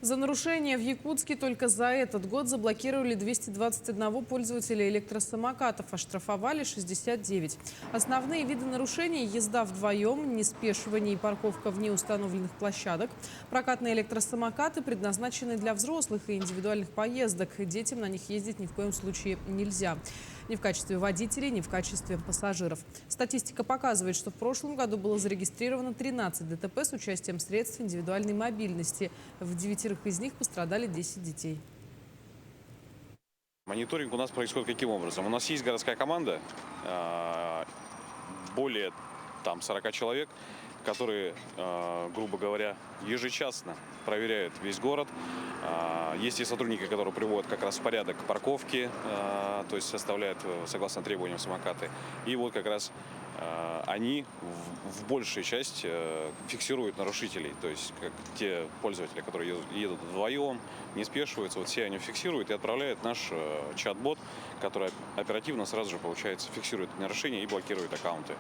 За нарушение в Якутске только за этот год заблокировали 221 пользователя электросамокатов, оштрафовали 69. Основные виды нарушений – езда вдвоем, неспешивание и парковка вне установленных площадок. Прокатные электросамокаты предназначены для взрослых и индивидуальных поездок. Детям на них ездить ни в коем случае нельзя. Ни в качестве водителей, ни в качестве пассажиров. Статистика показывает, что в прошлом году было зарегистрировано 13 ДТП с участием средств индивидуальной мобильности. В 9 из них пострадали 10 детей. Мониторинг у нас происходит каким образом? У нас есть городская команда, более 40 человек, которые, грубо говоря, ежечасно проверяют весь город. Есть и сотрудники, которые приводят как раз в порядок парковки, то есть составляют согласно требованиям самокаты. И вот как раз они в большей части фиксируют нарушителей. То есть как те пользователи, которые едут вдвоем, не спешиваются, вот все они фиксируют и отправляют наш чат-бот, который оперативно сразу же, получается, фиксирует нарушения и блокирует аккаунты.